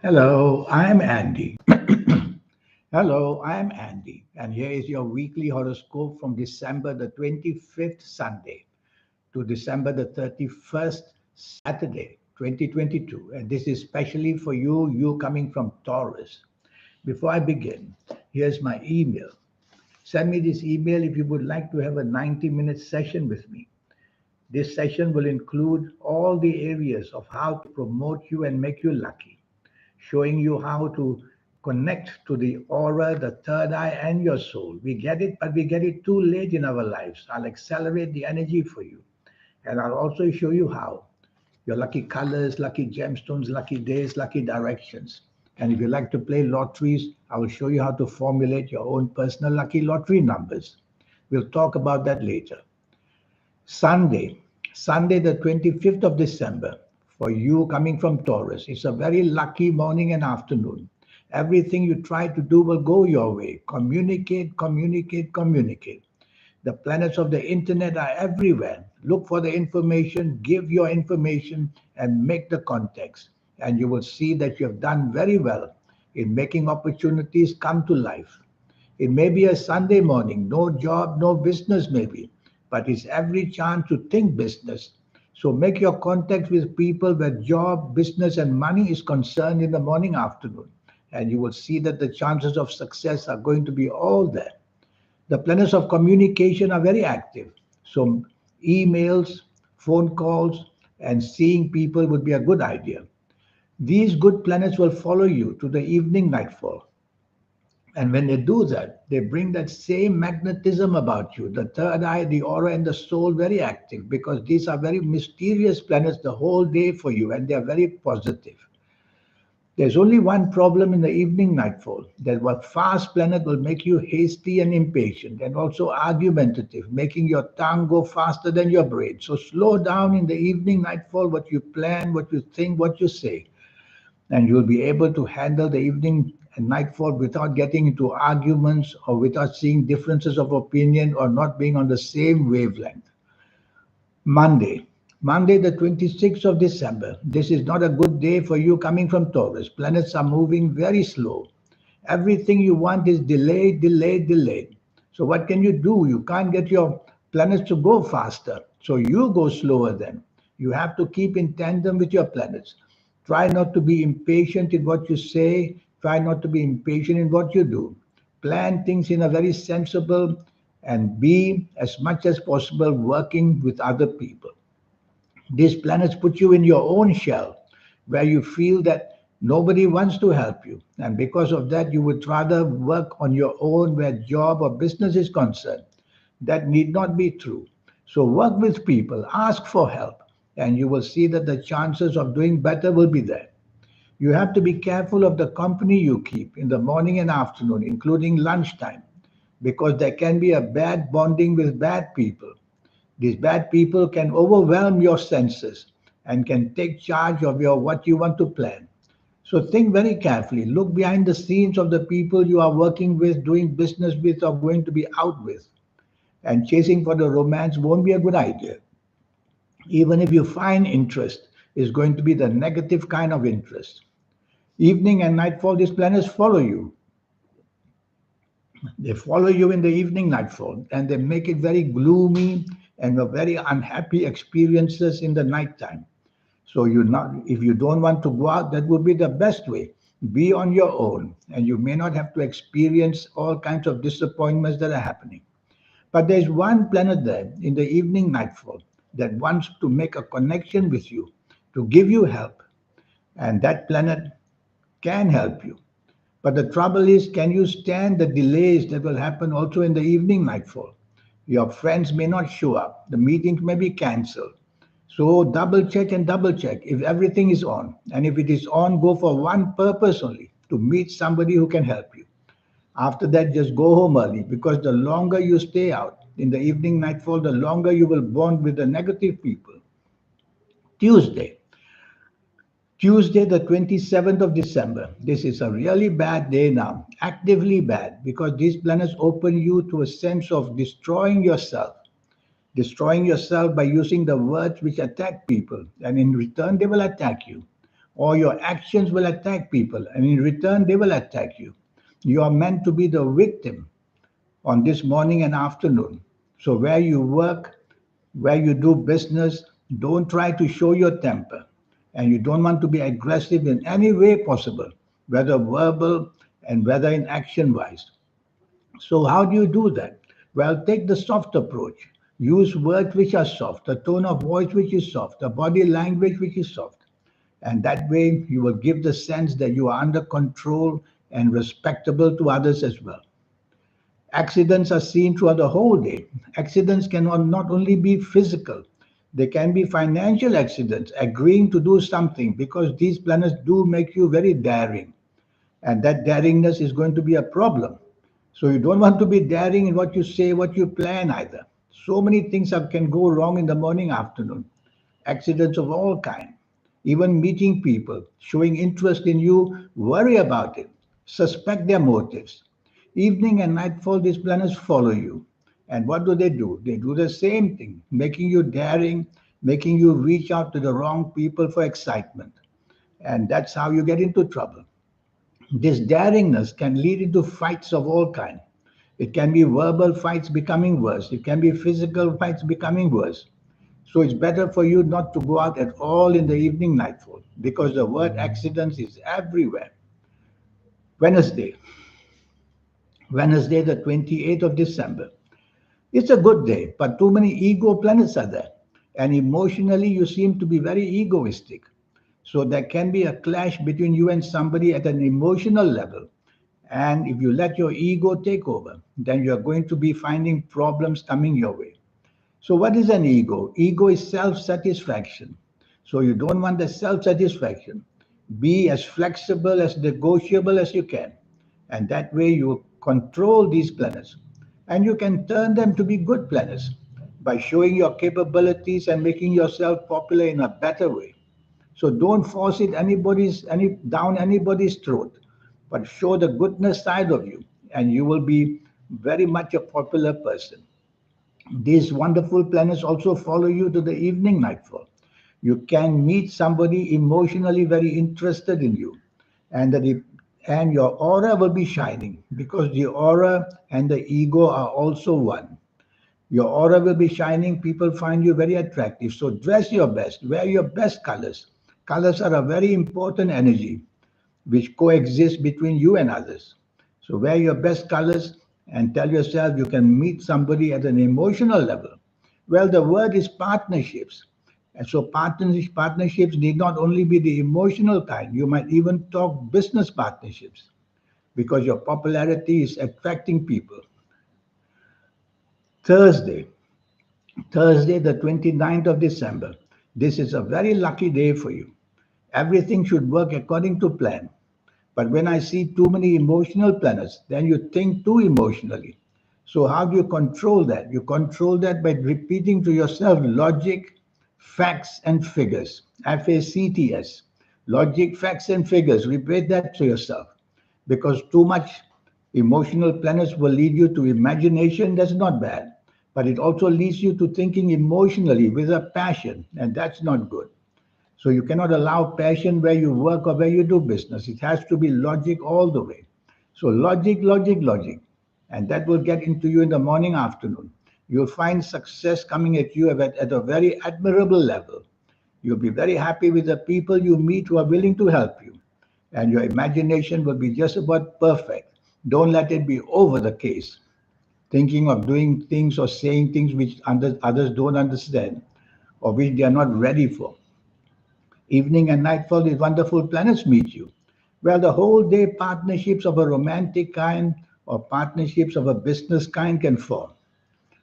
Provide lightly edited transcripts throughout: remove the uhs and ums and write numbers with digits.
Hello, I'm Andy. Hello, I'm Andy, and here is your weekly horoscope from December the 25th Sunday to December the 31st Saturday, 2022. And this is specially for you coming from Taurus. Before I begin, here's my email. Send me this email if you would like to have a 90-minute session with me. This session will include all the areas of how to promote you and make you lucky, showing you how to connect to the aura, the third eye, and your soul. We get it, but we get it too late in our lives. I'll accelerate the energy for you. And I'll also show you how. Your lucky colors, lucky gemstones, lucky days, lucky directions. And if you like to play lotteries, I will show you how to formulate your own personal lucky lottery numbers. We'll talk about that later. Sunday, Sunday the 25th of December, for you coming from Taurus. It's a very lucky morning and afternoon. Everything you try to do will go your way. Communicate, communicate, communicate. The planets of the internet are everywhere. Look for the information, give your information, and make the context. And you will see that you have done very well in making opportunities come to life. It may be a Sunday morning, no job, no business, maybe, but it's every chance to think business. So make your contact with people where job, business, and money is concerned in the morning, afternoon, and you will see that the chances of success are going to be all there. The planets of communication are very active. So emails, phone calls, and seeing people would be a good idea. These good planets will follow you to the evening nightfall. And when they do that, they bring that same magnetism about you, the third eye, the aura, and the soul very active because these are very mysterious planets the whole day for you and they are very positive. There's only one problem in the evening nightfall that what fast planet will make you hasty and impatient and also argumentative, making your tongue go faster than your brain. So slow down in the evening nightfall what you plan, what you think, what you say and you'll be able to handle the evening and nightfall without getting into arguments or without seeing differences of opinion or not being on the same wavelength. Monday. Monday, the 26th of December. This is not a good day for you coming from Taurus. Planets are moving very slow. Everything you want is delayed, delayed, delayed. So, what can you do? You can't get your planets to go faster. So, you go slower then. You have to keep in tandem with your planets. Try not to be impatient in what you say. Try not to be impatient in what you do. Plan things in a very sensible and be as much as possible working with other people. These planets put you in your own shell where you feel that nobody wants to help you. And because of that, you would rather work on your own where job or business is concerned. That need not be true. So work with people, ask for help, and you will see that the chances of doing better will be there. You have to be careful of the company you keep in the morning and afternoon, including lunchtime, because there can be a bad bonding with bad people. These bad people can overwhelm your senses and can take charge of your what you want to plan. So think very carefully. Look behind the scenes of the people you are working with, doing business with, or going to be out with. And chasing for the romance won't be a good idea. Even if you find interest, is going to be the negative kind of interest. Evening and nightfall, these planets follow you. They follow you in the evening nightfall and they make it very gloomy and very unhappy experiences in the nighttime. So you not if you don't want to go out, that would be the best way. Be on your own and you may not have to experience all kinds of disappointments that are happening. But there's one planet there in the evening nightfall that wants to make a connection with you, to give you help. And that planet can help you. But the trouble is, can you stand the delays that will happen also in the evening nightfall? Your friends may not show up, the meetings may be cancelled. So double check and double check if everything is on. And if it is on, go for one purpose only to meet somebody who can help you. After that, just go home early because the longer you stay out in the evening nightfall, the longer you will bond with the negative people. Tuesday. Tuesday, the 27th of December. This is a really bad day now, actively bad, because these planets open you to a sense of destroying yourself by using the words which attack people, and in return, they will attack you. or your actions will attack people, and in return, they will attack you. You are meant to be the victim on this morning and afternoon. So, where you work, where you do business, don't try to show your temper. And you don't want to be aggressive in any way possible, whether verbal and whether in action wise. So, how do you do that? Well, take the soft approach. Use words which are soft, a tone of voice which is soft, a body language which is soft. And that way, you will give the sense that you are under control and respectable to others as well. Accidents are seen throughout the whole day. Accidents can not only be physical, they can be financial accidents, agreeing to do something because these planets do make you very daring. And that daringness is going to be a problem. So you don't want to be daring in what you say, what you plan either. So many things can go wrong in the morning, afternoon. Accidents of all kind. Even meeting people, showing interest in you, worry about it, suspect their motives. Evening and nightfall, these planets follow you. And what do? They do the same thing, making you daring, making you reach out to the wrong people for excitement. And that's how you get into trouble. This daringness can lead into fights of all kinds. It can be verbal fights becoming worse. It can be physical fights becoming worse. So it's better for you not to go out at all in the evening nightfall because the word accidents is everywhere. Wednesday, Wednesday, the 28th of December. It's a good day, but too many ego planets are there. And emotionally, you seem to be very egoistic. So there can be a clash between you and somebody at an emotional level. And if you let your ego take over, then you're going to be finding problems coming your way. So, what is an ego? Ego is self satisfaction. So, you don't want the self satisfaction. Be as flexible, as negotiable as you can. And that way, you control these planets. And you can turn them to be good planets by showing your capabilities and making yourself popular in a better way. So don't force it down anybody's throat, but show the goodness side of you, and you will be very much a popular person. These wonderful planets also follow you to the evening nightfall. You can meet somebody emotionally very interested in you, and and your aura will be shining because the aura and the ego are also one. Your aura will be shining. People find you very attractive. So dress your best. Wear your best colors. Colors are a very important energy which coexist between you and others. So wear your best colors and tell yourself you can meet somebody at an emotional level. Well, the word is partnerships. And so partnerships need not only be the emotional kind. You might even talk business partnerships because your popularity is attracting people. Thursday, Thursday, the 29th of December. This is a very lucky day for you. Everything should work according to plan. But when I see too many emotional planets, then you think too emotionally. So, how do you control that? You control that by repeating to yourself logic, facts, and figures. FACTS. Logic, facts, and figures. Repeat that to yourself because too much emotional planets will lead you to imagination. That's not bad. But it also leads you to thinking emotionally with a passion, and that's not good. So you cannot allow passion where you work or where you do business. It has to be logic all the way. So logic, logic, logic. And that will get into you in the morning, afternoon. You'll find success coming at you at a very admirable level. You'll be very happy with the people you meet who are willing to help you. And your imagination will be just about perfect. Don't let it be over the case, thinking of doing things or saying things which others don't understand or which they are not ready for. Evening and nightfall, these wonderful planets meet you. Well, the whole day partnerships of a romantic kind or partnerships of a business kind can form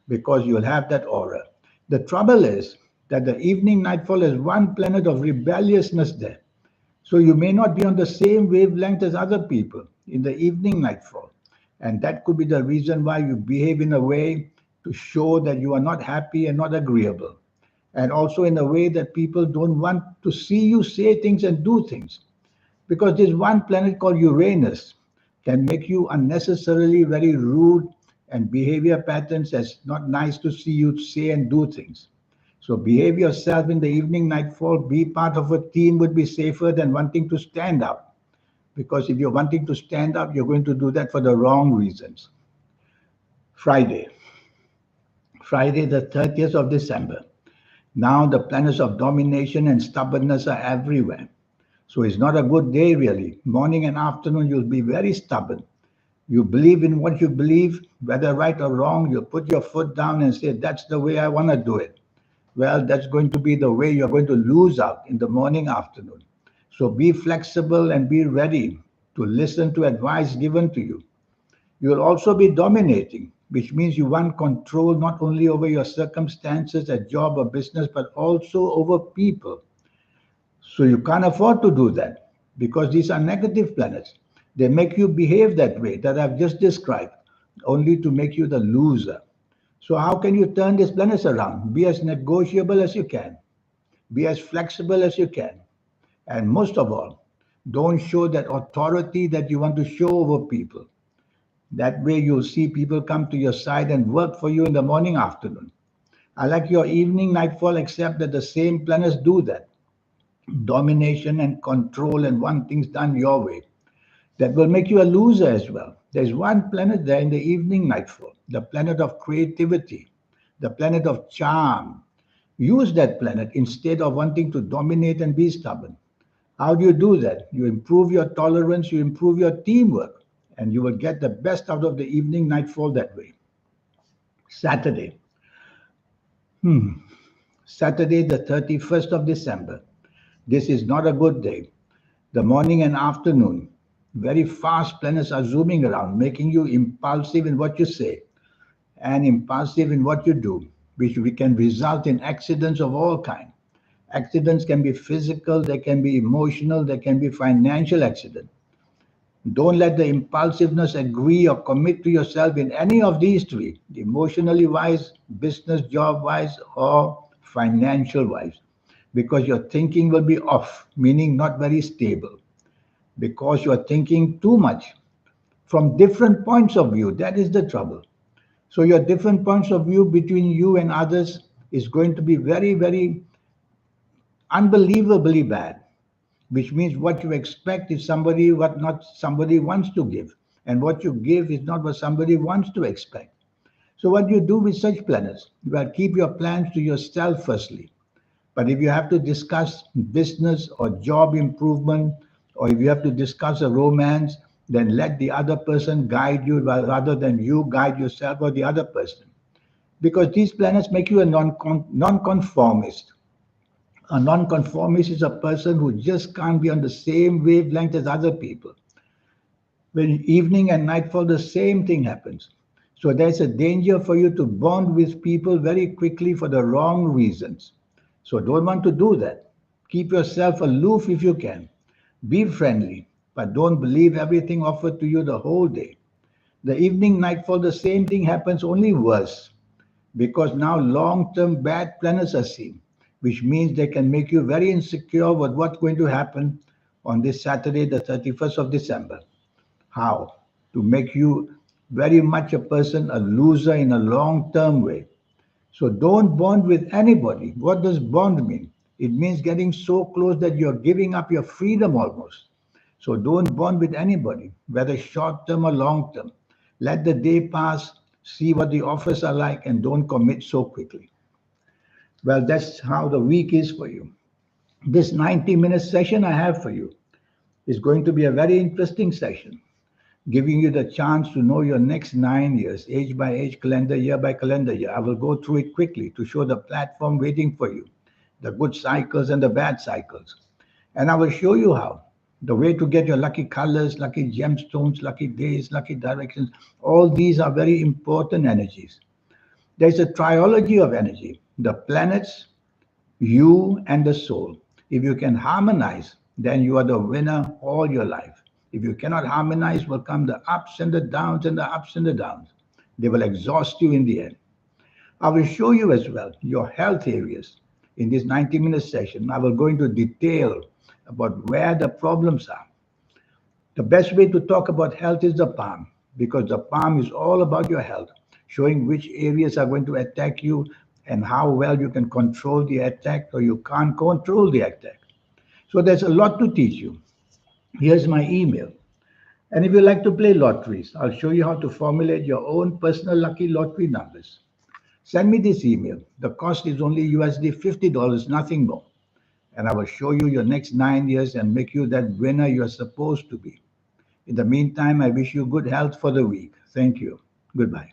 because you'll have that aura. The trouble is that the evening nightfall is one planet of rebelliousness there. So you may not be on the same wavelength as other people in the evening nightfall. And that could be the reason why you behave in a way to show that you are not happy and not agreeable. And also in a way that people don't want to see you say things and do things. Because this one planet called Uranus can make you unnecessarily very rude and behavior patterns that's not nice to see you say and do things. So behave yourself in the evening nightfall. Be part of a team would be safer than wanting to stand out. Because if you're wanting to stand up, you're going to do that for the wrong reasons. Friday, Friday the 30th of December. Now the planets of domination and stubbornness are everywhere. So it's not a good day really. Morning and afternoon, you'll be very stubborn. You believe in what you believe, whether right or wrong, you put your foot down and say, that's the way I want to do it. Well, that's going to be the way you're going to lose out in the morning, afternoon. So be flexible and be ready to listen to advice given to you. You will also be dominating, which means you want control not only over your circumstances at job or business, but also over people. So you can't afford to do that because these are negative planets. They make you behave that way that I've just described, only to make you the loser. So how can you turn these planets around? Be as negotiable as you can. Be as flexible as you can. And most of all, don't show that authority that you want to show over people. That way you'll see people come to your side and work for you in the morning, afternoon. I like your evening nightfall, except that the same planets do that. Domination and control and want things done your way. That will make you a loser as well. There's one planet there in the evening nightfall, the planet of creativity, the planet of charm. Use that planet instead of wanting to dominate and be stubborn. How do you do that? You improve your tolerance, you improve your teamwork, and you will get the best out of the evening nightfall that way. Saturday. Hmm. Saturday, the 31st of December. This is not a good day. The morning and afternoon, very fast planets are zooming around, making you impulsive in what you say and impulsive in what you do, which we can result in accidents of all kinds. Accidents can be physical, they can be emotional, they can be financial accident. Don't let the impulsiveness agree or commit to yourself in any of these three, emotionally wise, business job wise, or financial wise, because your thinking will be off, meaning not very stable, because you're thinking too much from different points of view. That is the trouble. So, your different points of view between you and others is going to be very, very unbelievably bad, which means what you expect is somebody what not somebody wants to give, and what you give is not what somebody wants to expect. So what do you do with such planets? Well, keep your plans to yourself firstly. But if you have to discuss business or job improvement, or if you have to discuss a romance, then let the other person guide you rather than you guide yourself or the other person. Because these planets make you a non-conformist. A nonconformist is a person who just can't be on the same wavelength as other people. When evening and nightfall, the same thing happens. So there's a danger for you to bond with people very quickly for the wrong reasons. So don't want to do that. Keep yourself aloof if you can. Be friendly, but don't believe everything offered to you the whole day. The evening nightfall, the same thing happens, only worse, because now long-term bad planets are seen, which means they can make you very insecure about what's going to happen on this Saturday, the 31st of December. How? To make you very much a person, a loser in a long-term way. So don't bond with anybody. What does bond mean? It means getting so close that you're giving up your freedom almost. So don't bond with anybody, whether short term or long term. Let the day pass, see what the offers are like, and don't commit so quickly. Well, that's how the week is for you. This 90-minute session I have for you is going to be a very interesting session, giving you the chance to know your next 9 years, age by age, calendar year by calendar year. I will go through it quickly to show the platform waiting for you, the good cycles and the bad cycles. And I will show you how. The way to get your lucky colors, lucky gemstones, lucky days, lucky directions. All these are very important energies. There's a triology of energy, the planets, you, and the soul. If you can harmonize, then you are the winner all your life. If you cannot harmonize, will come the ups and the downs and the ups and the downs. They will exhaust you in the end. I will show you as well your health areas in this 90-minute session. I will go into detail about where the problems are. The best way to talk about health is the palm, because the palm is all about your health, showing which areas are going to attack you and how well you can control the attack or you can't control the attack. So there's a lot to teach you. Here's my email. And if you like to play lotteries, I'll show you how to formulate your own personal lucky lottery numbers. Send me this email. The cost is only USD $50, nothing more. And I will show you your next 9 years and make you that winner you're supposed to be. In the meantime, I wish you good health for the week. Thank you. Goodbye.